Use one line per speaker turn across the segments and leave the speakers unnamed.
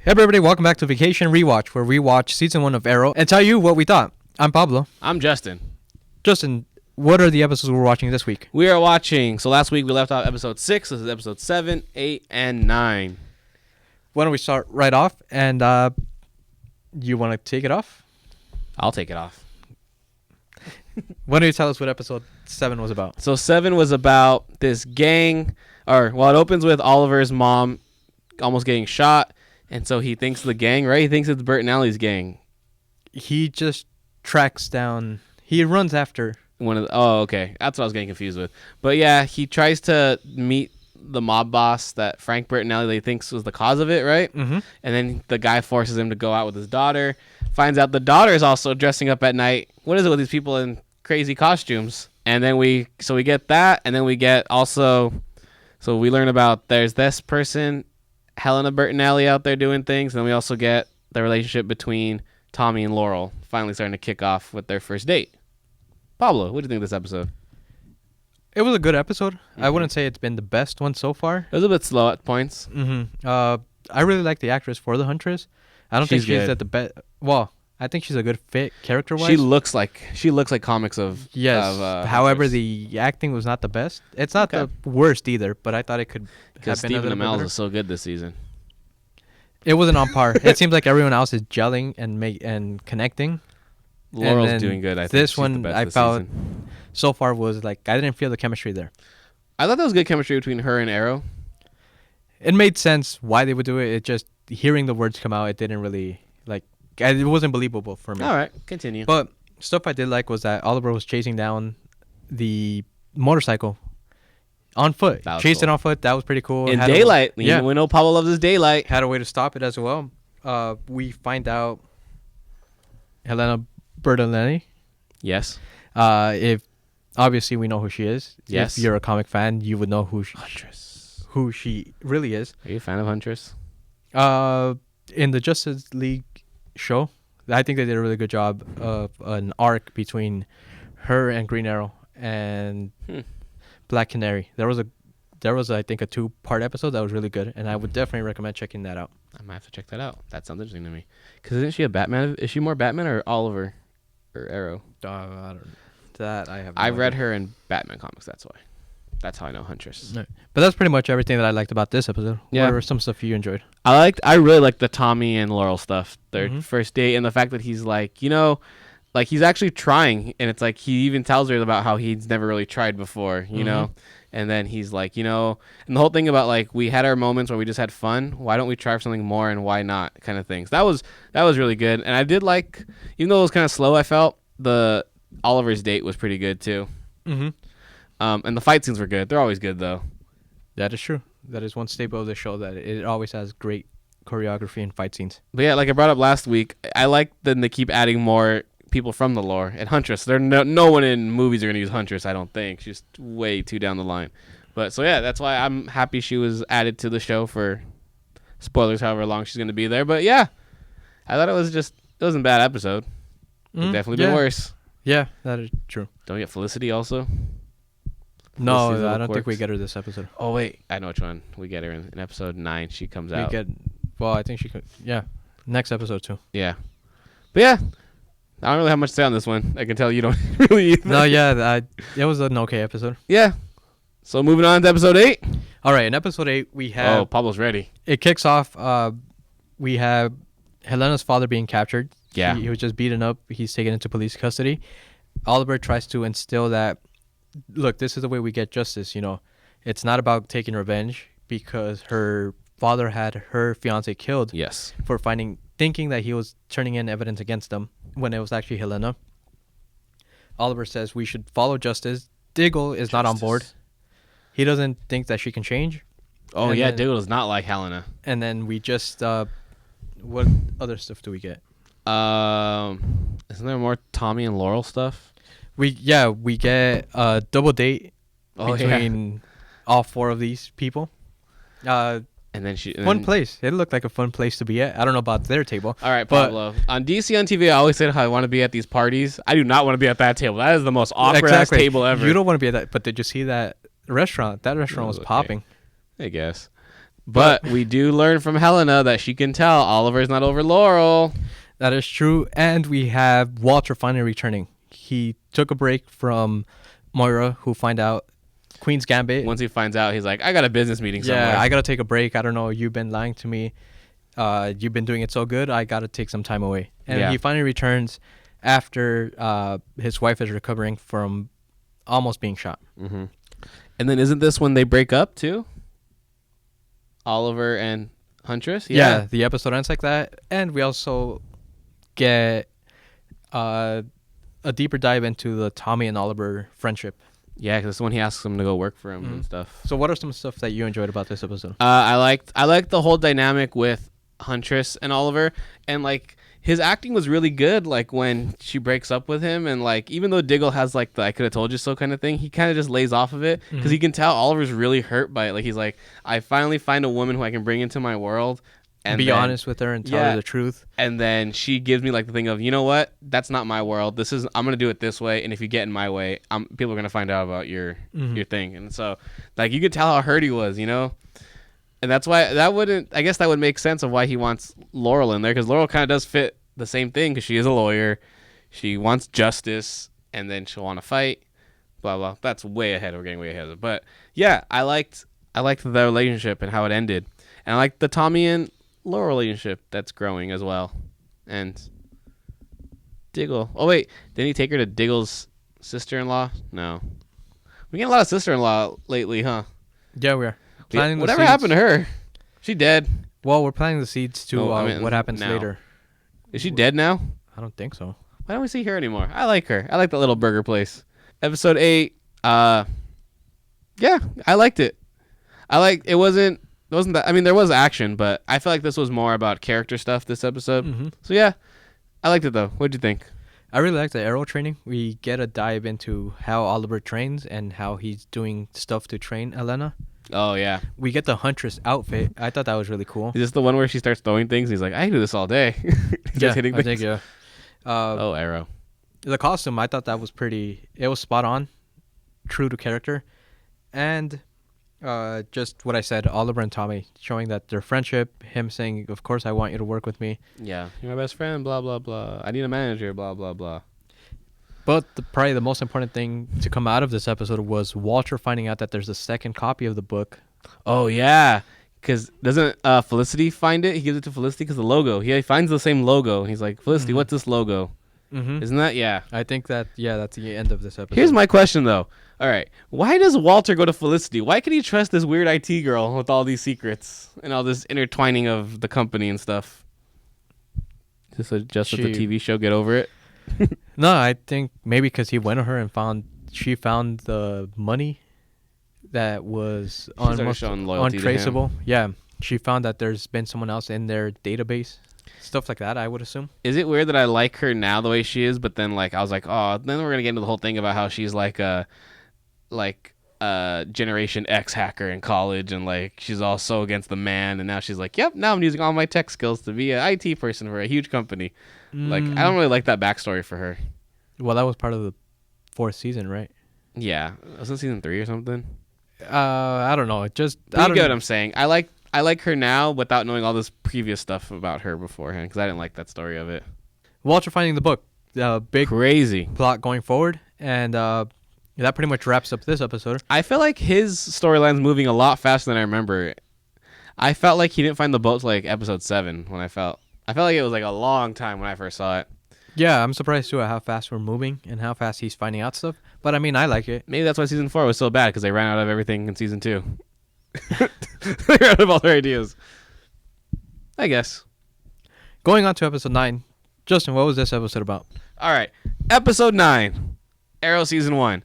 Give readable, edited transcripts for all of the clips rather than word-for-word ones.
Hey everybody, welcome back to Vacation Rewatch, where we watch season 1 of Arrow and tell you what we thought. I'm Pablo.
I'm Justin.
Justin, what are the episodes we're watching this week?
We are watching. So last week we left off episode 6. This is episode 7, 8, and 9.
Why don't we start right off? And you want to take it off?
I'll take it off.
Why don't you tell us what episode 7 was about?
So 7 was about this gang, it opens with Oliver's mom almost getting shot. And so he thinks the gang, right? He thinks it's Bert and Allie's gang.
He just tracks down. He runs after.
Okay. That's what I was getting confused with. But yeah, he tries to meet the mob boss that Frank, Bert, and Allie thinks was the cause of it, right?
Mm-hmm.
And then the guy forces him to go out with his daughter. Finds out the daughter is also dressing up at night. What is it with these people in crazy costumes? And then we get that, and then we get also, so we learn about there's this person, Helena, Bert, and Allie out there doing things. And then we also get the relationship between Tommy and Laurel finally starting to kick off with their first date. Pablo, what do you think of this episode?
It was a good episode. Mm-hmm. I wouldn't say it's been the best one so far.
It was a bit slow at points.
Mm-hmm. I really like the actress for the Huntress. I don't think she's at the best. Well, I think she's a good fit character-wise.
She looks like comics of.
Yes. However,
Huntress.
the acting was not the best. It's not the worst either, but I thought it could have been a little bit better.
is so good this season.
It wasn't on par. It seems like everyone else is gelling and connecting.
Laurel's doing good. I think
this one I felt so far was like I didn't feel the chemistry there.
I thought there was good chemistry between her and Arrow.
It made sense why they would do it. It just hearing the words come out, it didn't really it wasn't believable for me.
All right, continue.
But stuff I did like was that Oliver was chasing down the motorcycle on foot. Chased it on foot. That was pretty cool.
In daylight. We know Pablo loves his daylight.
Had a way to stop it as well. We find out Helena Bertolini.
Yes.
If obviously we know who she is.
Yes.
If you're a comic fan, you would know
Huntress.
Who she really is.
Are you a fan of Huntress?
In the Justice League show, I think they did a really good job of an arc between her and Green Arrow and Black Canary. There was I think a 2-part episode that was really good, and I would definitely recommend checking that out.
I might have to check that out. That sounds interesting to me. Because isn't she a Batman? Is she more Batman or Oliver or Arrow?
I don't know. That I have.
I read her in Batman comics. That's why. That's how I know Huntress.
No. But that's pretty much everything that I liked about this episode.
Yeah.
What were some stuff you enjoyed?
I really liked the Tommy and Laurel stuff. Their first date, and the fact that he's like, he's actually trying, and it's like he even tells her about how he's never really tried before, you know? And then he's like, and the whole thing about like we had our moments where we just had fun. Why don't we try for something more, and why not? Kind of things. That was really good, and I did like, even though it was kind of slow, I felt the Oliver's date was pretty good too. Mm-hmm. And the fight scenes were good. They're always good though.
That is true. That is one staple of the show, that it always has great choreography and fight scenes.
But yeah, like I brought up last week, I like that they keep adding more people from the lore. And Huntress, no one in movies are going to use Huntress, I don't think. She's way too down the line. But so yeah, that's why I'm happy she was added to the show for spoilers, however long she's going to be there. But yeah, I thought it wasn't a bad episode. It could definitely be worse.
Yeah, that is true.
Don't we get Felicity also?
No, I don't think we get her this episode.
Oh, wait. I know which one. We get her in episode 9. She comes out.
I think she could. Yeah. Next episode, too.
Yeah. But yeah, I don't really have much to say on this one. I can tell you don't really either.
No, yeah. It was an okay episode.
Yeah. So moving on to episode 8.
All right. In episode 8, we have.
Oh, Pablo's ready.
It kicks off. We have Helena's father being captured.
Yeah.
He was just beaten up. He's taken into police custody. Oliver tries to instill that. Look, this is the way we get justice, It's not about taking revenge, because her father had her fiance killed.
Yes.
For thinking that he was turning in evidence against them when it was actually Helena. Oliver says we should follow justice. Diggle is not on board. He doesn't think that she can change.
Oh, yeah, Diggle does not like Helena. And
then we just, what other stuff do we get?
Isn't there more Tommy and Laurel stuff?
We get a double date between all 4 of these people. And
then
fun place. It looked like a fun place to be at. I don't know about their table.
All right, Pablo. On DC on TV, I always say how I want to be at these parties. I do not want to be at that table. That is the most awkward ass table ever.
You don't want to be at that. But did you see that restaurant? That restaurant was popping.
I guess. But we do learn from Helena that she can tell Oliver's not over Laurel.
That is true. And we have Walter finally returning. He took a break from Moira, who find out Queen's Gambit.
Once he finds out, he's like, I got a business meeting somewhere.
Yeah, I got to take a break. I don't know. You've been lying to me. You've been doing it so good. I got to take some time away. And he finally returns after his wife is recovering from almost being shot.
Mm-hmm. And then isn't this when they break up too? Oliver and Huntress?
Yeah, the episode ends like that. And we also get a deeper dive into the Tommy and Oliver friendship.
Yeah, because it's when he asks him to go work for him and stuff.
So what are some stuff that you enjoyed about this episode?
I liked the whole dynamic with Huntress and Oliver, and like his acting was really good. Like when she breaks up with him, and like even though Diggle has like the "I could have told you so" kind of thing, he kind of just lays off of it because he can tell Oliver's really hurt by it. Like he's like, I finally find a woman who I can bring into my world. And
be honest with her and tell her the truth.
And then she gives me like the thing of, you know what? That's not my world. I'm gonna do it this way. And if you get in my way, people are gonna find out about your thing. And so, like, you could tell how hurt he was, you know. And that's why I guess that would make sense of why he wants Laurel in there, because Laurel kind of does fit the same thing because she is a lawyer, she wants justice, and then she'll want to fight. Blah blah. That's way ahead. We're getting way ahead of it. But yeah, I liked the relationship and how it ended, and I liked the Tommy and Laurel relationship that's growing as well. And Diggle. Oh wait, didn't he take her to Diggle's sister-in-law? No. We get a lot of sister-in-law lately, huh?
Yeah, we are.
Whatever happened to her? She dead?
Well, we're planting the seeds to what happens
now.
later.
Is she dead now?
I don't think so.
Why don't we see her anymore? I like her. I like that little burger place. Episode 8. Yeah, I liked it. It wasn't that, I mean, there was action, but I feel like this was more about character stuff this episode. So yeah, I liked it though. What'd you think?
I really liked the arrow training. We get a dive into how Oliver trains and how he's doing stuff to train Elena.
Oh yeah.
We get the Huntress outfit. I thought that was really cool.
Is this the one where she starts throwing things? He's like, I can do this all day.
Yeah, hitting things. I think, yeah.
Arrow.
The costume, I thought that was it was spot on, true to character. And just what I said, Oliver and Tommy showing that their friendship, him saying, of course I want you to work with me.
Yeah, you're my best friend, blah, blah, blah. I need a manager, blah, blah, blah.
But probably the most important thing to come out of this episode was Walter finding out that there's a second copy of the book.
Oh, yeah. Because doesn't Felicity find it? He gives it to Felicity because the logo. He finds the same logo. He's like, Felicity, what's this logo? Isn't that? Yeah.
I think that's the end of this episode.
Here's my question, though. All right. Why does Walter go to Felicity? Why can he trust this weird IT girl with all these secrets and all this intertwining of the company and stuff? Just let the TV show get over it?
No, I think maybe because he went to her and she found the money that was untraceable. Yeah. She found that there's been someone else in their database. Stuff like that, I would assume.
Is it weird that I like her now the way she is, but then like I was like, oh, then we're gonna get into the whole thing about how she's like a Generation X hacker in college, and like she's all so against the man, and now she's like, yep, now I'm using all my tech skills to be an IT person for a huge company. Like I don't really like that backstory for her.
Well, that was part of the 4th season, right?
Yeah, wasn't season 3 or something?
I don't know. You get
what I'm saying. I like her now without knowing all this previous stuff about her beforehand because I didn't like that story of it.
Walter finding the book, big
crazy
plot going forward, and that pretty much wraps up this episode.
I feel like his storyline's moving a lot faster than I remember. I felt like he didn't find the boat till like episode 7 when I felt like it was like a long time when I first saw it.
Yeah, I'm surprised too at how fast we're moving and how fast he's finding out stuff. But I mean, I like it.
Maybe that's why season 4 was so bad because they ran out of everything in season 2. They ran out of all their ideas. I guess.
Going on to episode 9. Justin, what was this episode about?
All right. Episode 9. Arrow season 1.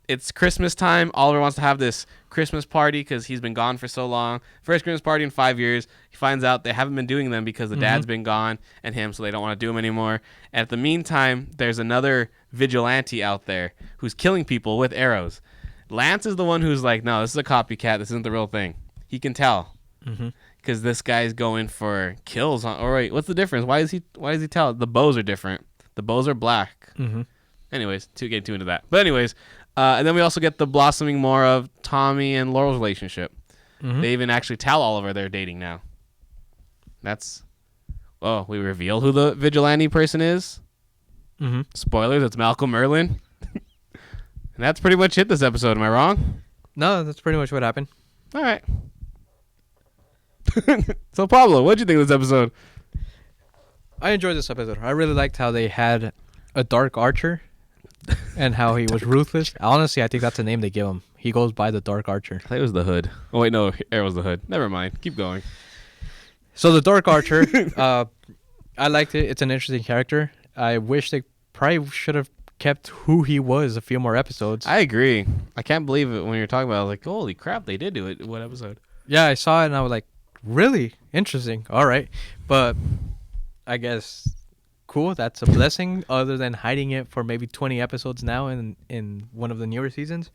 It's Christmas time. Oliver wants to have this Christmas party because he's been gone for so long. First Christmas party in 5 years. He finds out they haven't been doing them because the dad's been gone and him, so they don't want to do them anymore. And at the meantime, there's another vigilante out there who's killing people with arrows. Lance is the one who's like, no, this is a copycat. This isn't the real thing. He can tell because this guy's going for kills. Or wait, what's the difference? Why does he tell? The bows are different. The bows are black. Anyways, getting too into that. But anyways, and then we also get the blossoming more of Tommy and Laurel's relationship.
Mm-hmm.
They even actually tell Oliver they're dating now. That's... Oh, we reveal who the vigilante person is.
Mm-hmm.
Spoilers, it's Malcolm Merlyn. And that's pretty much it this episode. Am I wrong?
No, that's pretty much what happened.
All right. So, Pablo, what'd you think of this episode?
I enjoyed this episode. I really liked how they had a Dark Archer and how he was ruthless. Honestly, I think that's the name they give him. He goes by the Dark Archer.
I think it was the Hood. Oh, wait, no. Arrow's the Hood. Never mind. Keep going.
So the Dark Archer, I liked it. It's an interesting character. I wish they probably should have kept who he was a few more episodes.
I agree. I can't believe it when you're talking about it. I was like, holy crap, they did do it. What episode?
Yeah, I saw it and I was like, really? Interesting. All right. But I guess cool. That's a blessing other than hiding it for maybe 20 episodes now in one of the newer seasons.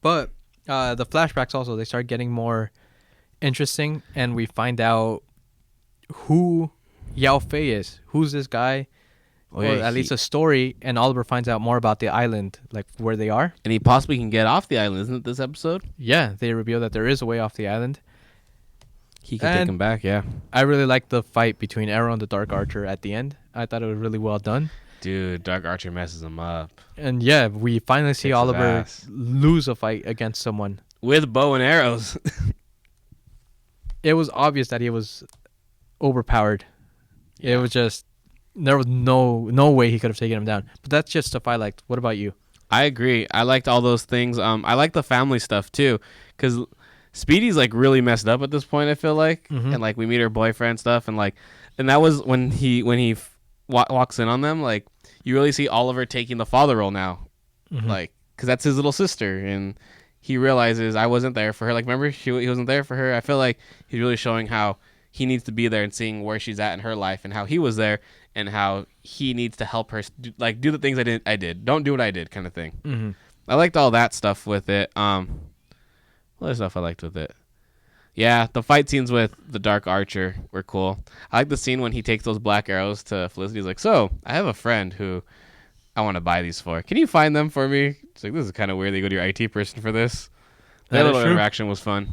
But the flashbacks also, they start getting more interesting and we find out who Yao Fei is. Who's this guy?
Oh,
Or
yeah,
at least a story, and Oliver finds out more about the island, like where they are.
And he possibly can get off the island, isn't it, this episode?
Yeah, they reveal that there is a way off the island.
He can take him back, yeah.
I really liked the fight between Arrow and the Dark Archer at the end. I thought it was really well done.
Dude, Dark Archer messes him up.
And yeah, we finally see
Kicks his
Oliver
ass.
lose a fight against someone.
With bow and arrows.
It was obvious that he was overpowered.
Yeah.
It was just, there was no way he could have taken him down. But that's just stuff I liked. What about you?
I agree. I liked all those things. I like the family stuff too, because Speedy's like really messed up at this point. I feel like, and like we meet her boyfriend stuff, and that was when he walks in on them. Like you really see Oliver taking the father role now, like because that's his little sister, and he realizes I wasn't there for her. Like remember he wasn't there for her. I feel like he's really showing how he needs to be there and seeing where she's at in her life, and how he was there, and how he needs to help her do the things I did. Don't do what I did, kind of thing.
Mm-hmm.
I liked all that stuff with it. What other stuff I liked with it? Yeah, the fight scenes with the Dark Archer were cool. I like the scene when he takes those black arrows to Felicity. He's like, so, I have a friend who I want to buy these for. Can you find them for me? It's like, this is kind of weird. They go to your IT person for this. That little interaction was fun.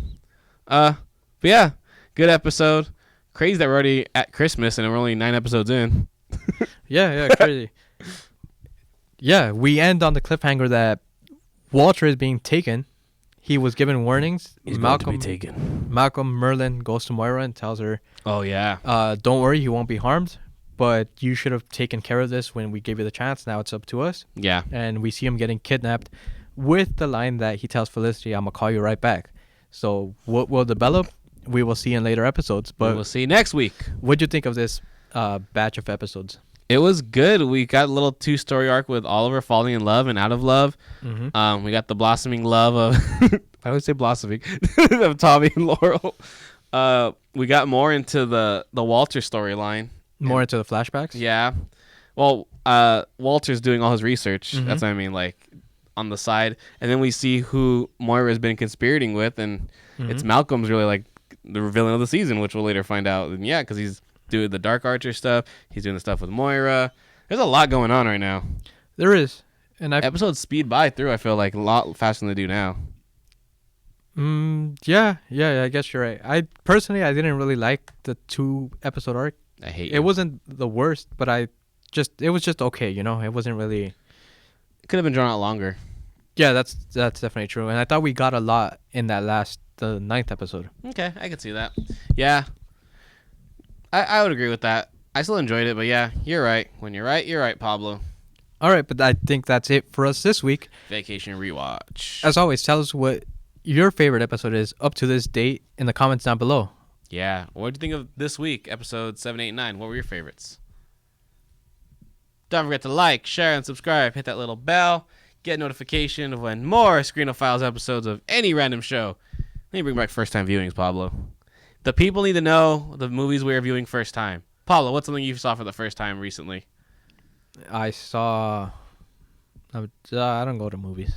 But yeah, good episode. Crazy that we're already at Christmas and we're only 9 episodes in.
Yeah, crazy. Yeah, we end on the cliffhanger that Walter is being taken. He was given warnings.
He's about to be taken.
Malcolm Merlyn goes to Moira and tells her,
oh, yeah.
don't worry, he won't be harmed, but you should have taken care of this when we gave you the chance. Now it's up to us.
Yeah.
And we see him getting kidnapped with the line that he tells Felicity, I'm going to call you right back. So what will develop, we will see in later episodes. But
we'll see next week.
What'd you think of this batch of episodes?
It was good. We got a little 2-story arc with Oliver falling in love and out of love.
Mm-hmm.
We got the blossoming love of I would say blossoming of Tommy and Laurel. We got more into the Walter storyline.
More into the flashbacks?
Yeah. Well, Walter's doing all his research. Mm-hmm. That's what I mean, like on the side. And then we see who Moira's been conspirating with, and it's Malcolm's really like the villain of the season, which we'll later find out. And yeah, because he's doing the Dark Archer stuff. He's doing the stuff with Moira. There's a lot going on right now.
There is. And
episodes speed by through, I feel like, a lot faster than they do now.
Yeah, I guess you're right. I didn't really like the 2-episode arc.
I hate
it. Wasn't the worst, but it was just okay, you know? It wasn't really...
It could have been drawn out longer.
Yeah, that's definitely true. And I thought we got a lot in that the 9th episode.
Okay, I could see that. Yeah. I would agree with that. I still enjoyed it, but yeah, you're right. When you're right, Pablo.
All right, but I think that's it for us this week.
Vacation Rewatch.
As always, tell us what your favorite episode is up to this date in the comments down below.
Yeah. What did you think of this week, episode 7, 8, 9? What were your favorites? Don't forget to like, share, and subscribe. Hit that little bell. Get notification of when more Screenophiles episodes of any random show. Let me bring back first-time viewings, Pablo. The people need to know the movies we are viewing first time. Pablo, what's something you saw for the first time recently?
I don't go to movies.